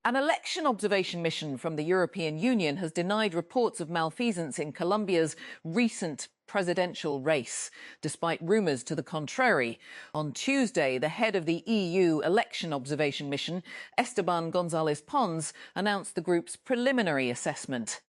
An election observation mission from the European Union has denied reports of malfeasance in Colombia's recent presidential race, despite rumours to the contrary. On Tuesday, the head of the EU election observation mission, Esteban González Pons, announced the group's preliminary assessment.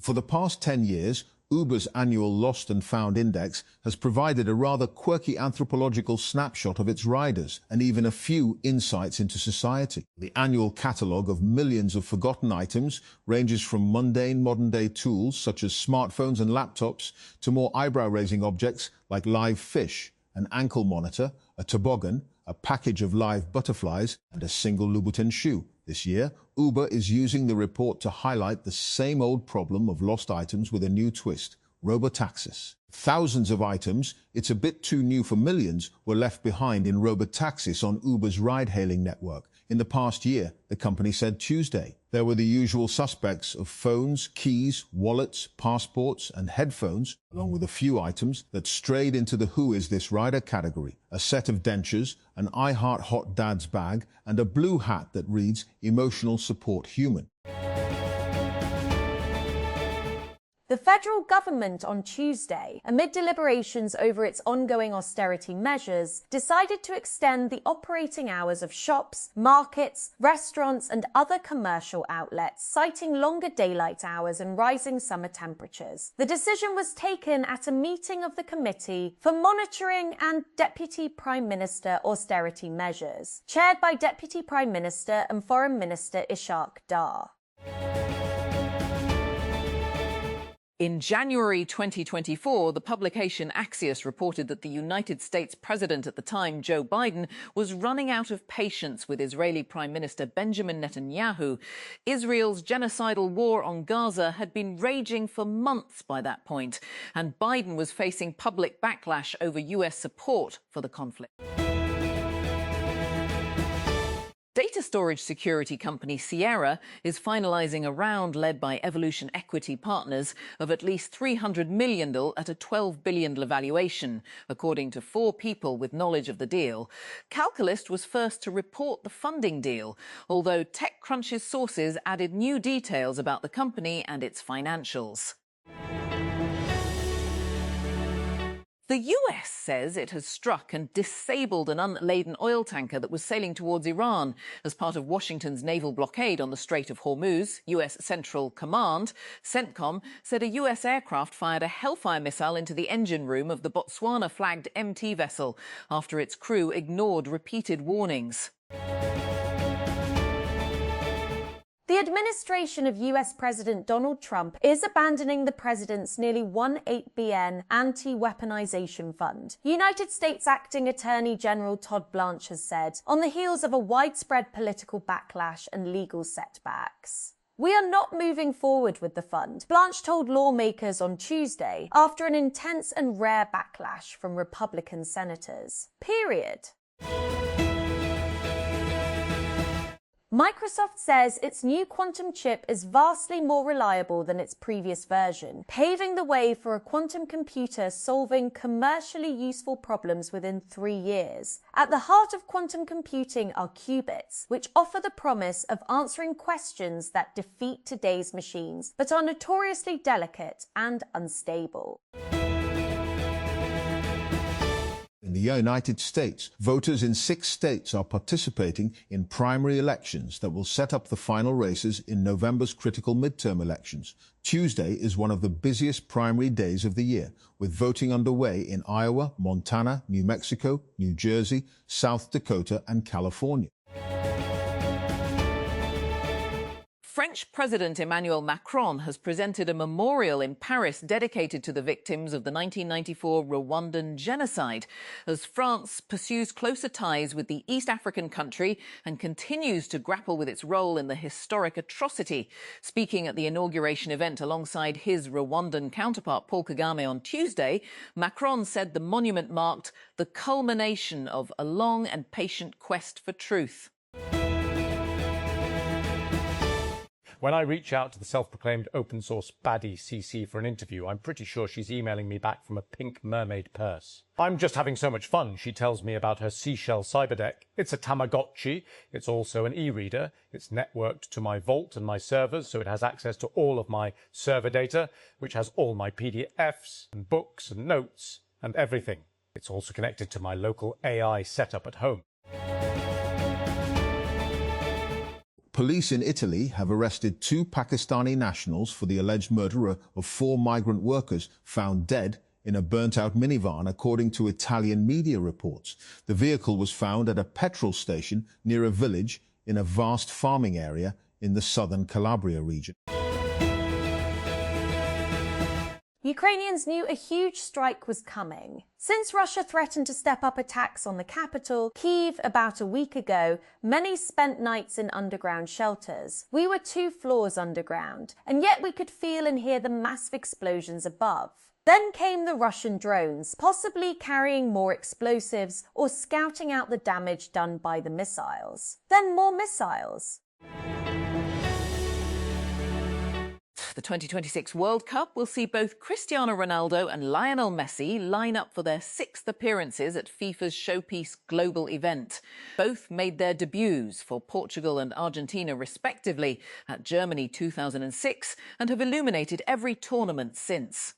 For the past 10 years, Uber's annual Lost and Found Index has provided a rather quirky anthropological snapshot of its riders and even a few insights into society. The annual catalogue of millions of forgotten items ranges from mundane modern-day tools such as smartphones and laptops to more eyebrow-raising objects like live fish, an ankle monitor, a toboggan, a package of live butterflies, and a single Louboutin shoe. This year, Uber is using the report to highlight the same old problem of lost items with a new twist: robotaxis. Thousands of items, it's a bit too new for millions, were left behind in robotaxis on Uber's ride-hailing network. In the past year, the company said Tuesday. There were the usual suspects of phones, keys, wallets, passports, and headphones, along with a few items that strayed into the Who Is This Rider category: a set of dentures, an I Heart Hot Dad's bag, and a blue hat that reads Emotional Support Human. The federal government on Tuesday, amid deliberations over its ongoing austerity measures, decided to extend the operating hours of shops, markets, restaurants and other commercial outlets, citing longer daylight hours and rising summer temperatures. The decision was taken at a meeting of the Committee for Monitoring and Deputy Prime Minister Austerity Measures, chaired by Deputy Prime Minister and Foreign Minister Ishaq Dar. In January 2024, the publication Axios reported that the United States president at the time, Joe Biden, was running out of patience with Israeli Prime Minister Benjamin Netanyahu. Israel's genocidal war on Gaza had been raging for months by that point, and Biden was facing public backlash over US support for the conflict. Data storage security company Sierra is finalising a round led by Evolution Equity Partners of at least $300 million at a $12 billion valuation, according to 4 people with knowledge of the deal. Calculist was first to report the funding deal, although TechCrunch's sources added new details about the company and its financials. The US says it has struck and disabled an unladen oil tanker that was sailing towards Iran as part of Washington's naval blockade on the Strait of Hormuz. US Central Command, CENTCOM, said a US aircraft fired a Hellfire missile into the engine room of the Botswana-flagged MT vessel after its crew ignored repeated warnings. The administration of US President Donald Trump is abandoning the president's nearly $1.8 billion anti-weaponization fund, United States Acting Attorney General Todd Blanche has said, on the heels of a widespread political backlash and legal setbacks. "We are not moving forward with the fund," Blanche told lawmakers on Tuesday after an intense and rare backlash from Republican senators. Period. Microsoft says its new quantum chip is vastly more reliable than its previous version, paving the way for a quantum computer solving commercially useful problems within 3 years. At the heart of quantum computing are qubits, which offer the promise of answering questions that defeat today's machines, but are notoriously delicate and unstable. In the United States, voters in 6 states are participating in primary elections that will set up the final races in November's critical midterm elections. Tuesday is one of the busiest primary days of the year, with voting underway in Iowa, Montana, New Mexico, New Jersey, South Dakota, and California. French President Emmanuel Macron has presented a memorial in Paris dedicated to the victims of the 1994 Rwandan genocide, as France pursues closer ties with the East African country and continues to grapple with its role in the historic atrocity. Speaking at the inauguration event alongside his Rwandan counterpart Paul Kagame on Tuesday, Macron said the monument marked the culmination of a long and patient quest for truth. When I reach out to the self-proclaimed open-source baddie CC for an interview, I'm pretty sure she's emailing me back from a pink mermaid purse. I'm just having so much fun, she tells me about her seashell cyberdeck. It's a Tamagotchi. It's also an e-reader. It's networked to my Vault and my servers, so it has access to all of my server data, which has all my PDFs and books and notes and everything. It's also connected to my local AI setup at home. Police in Italy have arrested 2 Pakistani nationals for the alleged murder of 4 migrant workers found dead in a burnt-out minivan, according to Italian media reports. The vehicle was found at a petrol station near a village in a vast farming area in the southern Calabria region. Ukrainians knew a huge strike was coming. Since Russia threatened to step up attacks on the capital, Kyiv, about a week ago, many spent nights in underground shelters. We were 2 floors underground, and yet we could feel and hear the massive explosions above. Then came the Russian drones, possibly carrying more explosives or scouting out the damage done by the missiles. Then more missiles. The 2026 World Cup will see both Cristiano Ronaldo and Lionel Messi line up for their 6th appearances at FIFA's Showpiece Global event. Both made their debuts for Portugal and Argentina respectively at Germany 2006 and have illuminated every tournament since.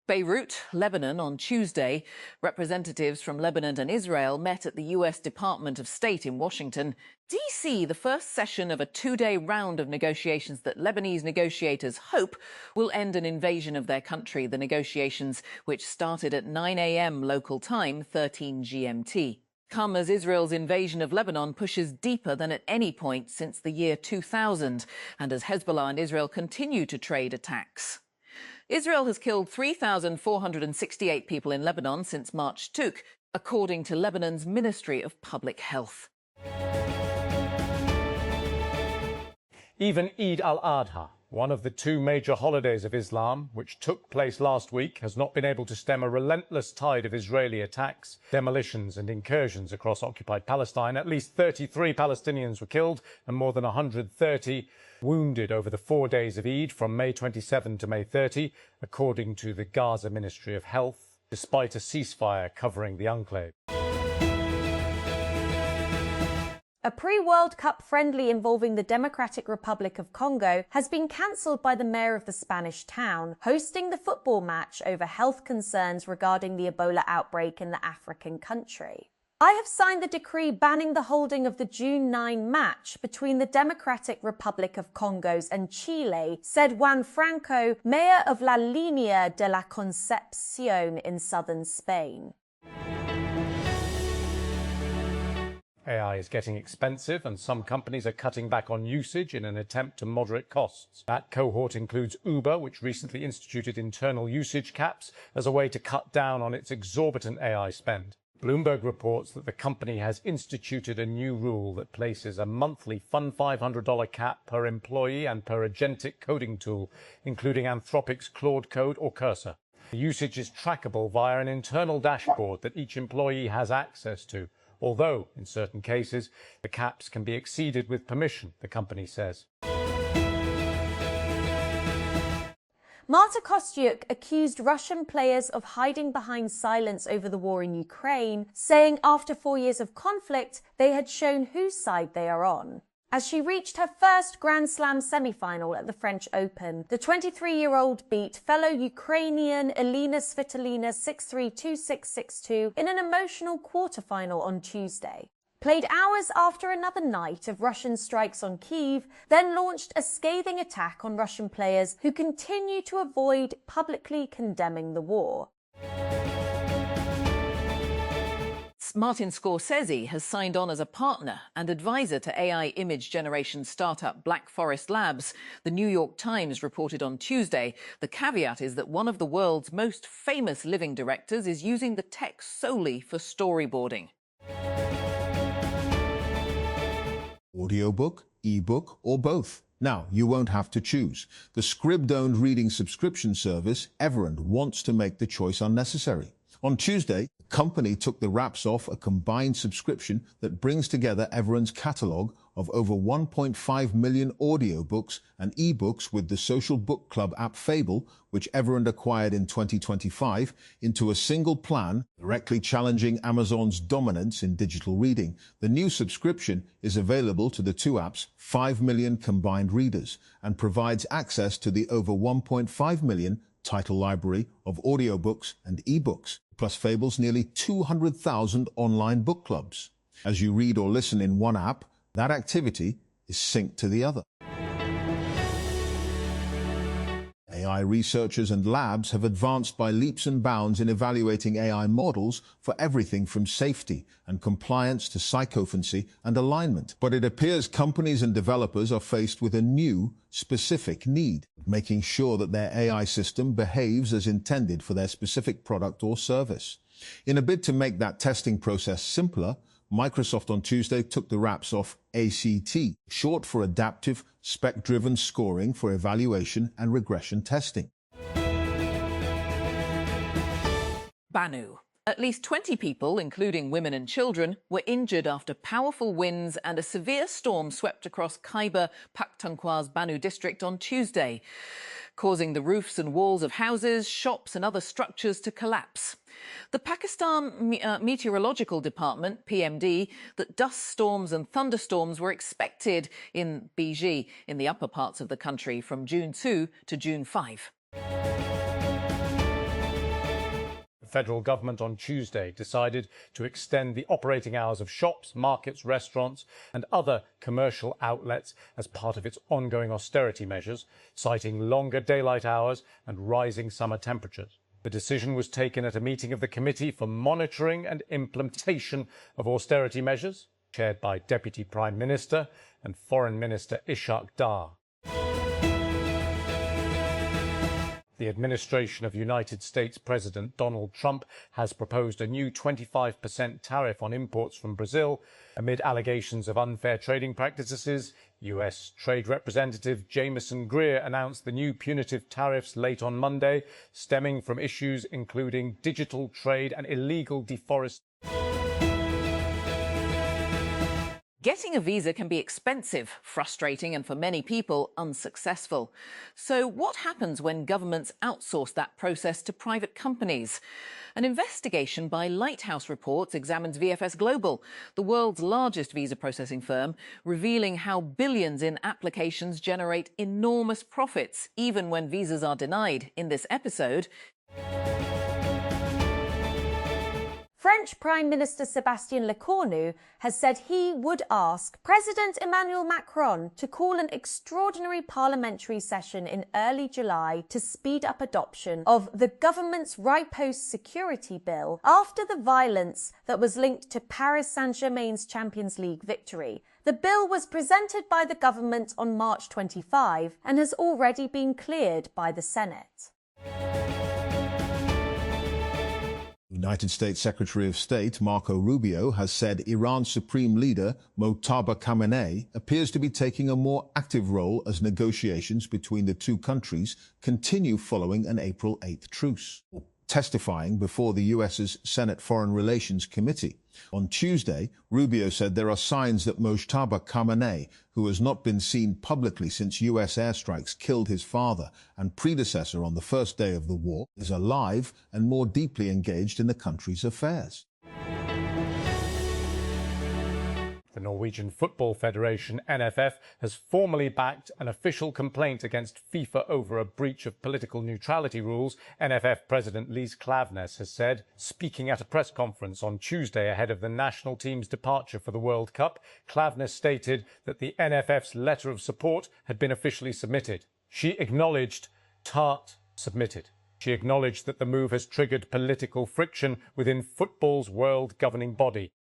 Beirut, Lebanon, on Tuesday, representatives from Lebanon and Israel met at the US Department of State in Washington. D.C., the first session of a 2-day round of negotiations that Lebanese negotiators hope will end an invasion of their country. The negotiations, which started at 9 a.m. local time, 13 GMT. Come as Israel's invasion of Lebanon pushes deeper than at any point since the year 2000, and as Hezbollah and Israel continue to trade attacks. Israel has killed 3,468 people in Lebanon since March took, according to Lebanon's Ministry of Public Health. Even Eid al-Adha, one of the 2 major holidays of Islam, which took place last week, has not been able to stem a relentless tide of Israeli attacks, demolitions and incursions across occupied Palestine. At least 33 Palestinians were killed and more than 130 wounded over the 4 days of Eid from May 27 to May 30, according to the Gaza Ministry of Health, despite a ceasefire covering the enclave. A pre-World Cup friendly involving the Democratic Republic of Congo has been cancelled by the mayor of the Spanish town, hosting the football match over health concerns regarding the Ebola outbreak in the African country. I have signed the decree banning the holding of the June 9 match between the Democratic Republic of Congo and Chile, said Juan Franco, mayor of La Línea de la Concepción in southern Spain. AI is getting expensive and some companies are cutting back on usage in an attempt to moderate costs. That cohort includes Uber, which recently instituted internal usage caps as a way to cut down on its exorbitant AI spend. Bloomberg reports that the company has instituted a new rule that places a monthly $500 cap per employee and per agentic coding tool, including Anthropic's Claude Code or Cursor. The usage is trackable via an internal dashboard that each employee has access to, although, in certain cases, the caps can be exceeded with permission, the company says. Marta Kostyuk accused Russian players of hiding behind silence over the war in Ukraine, saying after 4 years of conflict, they had shown whose side they are on. As she reached her first Grand Slam semi-final at the French Open, the 23-year-old beat fellow Ukrainian Elina Svitolina 6-3, 2-6, 6-2 in an emotional quarter-final on Tuesday. Played hours after another night of Russian strikes on Kyiv, then launched a scathing attack on Russian players who continue to avoid publicly condemning the war. Martin Scorsese has signed on as a partner and advisor to AI image generation startup Black Forest Labs. The New York Times reported on Tuesday. The caveat is that one of the world's most famous living directors is using the tech solely for storyboarding. Audiobook, ebook, or both. Now, you won't have to choose. The Scribd-owned reading subscription service, Everand, wants to make the choice unnecessary. On Tuesday, the company took the wraps off a combined subscription that brings together Everand's catalogue of over 1.5 million audiobooks and ebooks with the social book club app Fable, which Everand acquired in 2025, into a single plan, directly challenging Amazon's dominance in digital reading. The new subscription is available to the two apps' 5 million combined readers and provides access to the over 1.5 million title library of audiobooks and ebooks, plus Fable's nearly 200,000 online book clubs. As you read or listen in one app, that activity is synced to the other. AI researchers and labs have advanced by leaps and bounds in evaluating AI models for everything from safety and compliance to psychophancy and alignment. But it appears companies and developers are faced with a new, specific need, making sure that their AI system behaves as intended for their specific product or service. In a bid to make that testing process simpler, Microsoft on Tuesday took the wraps off ACT, short for Adaptive Spec-Driven Scoring for Evaluation and Regression Testing. Banu. At least 20 people, including women and children, were injured after powerful winds and a severe storm swept across Khyber Pakhtunkhwa's Banu district on Tuesday, causing the roofs and walls of houses, shops and other structures to collapse. The Pakistan Meteorological Department, PMD, that dust storms and thunderstorms were expected in BG, in the upper parts of the country, from June 2 to June 5. The federal government on Tuesday decided to extend the operating hours of shops, markets, restaurants and other commercial outlets as part of its ongoing austerity measures, citing longer daylight hours and rising summer temperatures. The decision was taken at a meeting of the Committee for Monitoring and Implementation of Austerity Measures, chaired by Deputy Prime Minister and Foreign Minister Ishaq Dar. The administration of United States President Donald Trump has proposed a new 25% tariff on imports from Brazil amid allegations of unfair trading practices. US Trade Representative Jameson Greer announced the new punitive tariffs late on Monday, stemming from issues including digital trade and illegal deforestation. Getting a visa can be expensive, frustrating and for many people unsuccessful. So what happens when governments outsource that process to private companies? An investigation by Lighthouse Reports examines VFS Global, the world's largest visa processing firm, revealing how billions in applications generate enormous profits, even when visas are denied. In this episode, French Prime Minister Sébastien Lecornu has said he would ask President Emmanuel Macron to call an extraordinary parliamentary session in early July to speed up adoption of the government's riposte security bill after the violence that was linked to Paris Saint-Germain's Champions League victory. The bill was presented by the government on March 25 and has already been cleared by the Senate. United States Secretary of State Marco Rubio has said Iran's supreme leader Mojtaba Khamenei appears to be taking a more active role as negotiations between the two countries continue following an April 8th truce. Testifying before the US's Senate Foreign Relations Committee. On Tuesday, Rubio said there are signs that Mojtaba Khamenei, who has not been seen publicly since US airstrikes killed his father and predecessor on the first day of the war, is alive and more deeply engaged in the country's affairs. The Norwegian Football Federation, NFF, has formally backed an official complaint against FIFA over a breach of political neutrality rules. NFF President Lise Klaveness has said, speaking at a press conference on Tuesday ahead of the national team's departure for the World Cup. Klaveness stated that the NFF's letter of support had been officially submitted. She acknowledged submitted. She acknowledged that the move has triggered political friction within football's world governing body.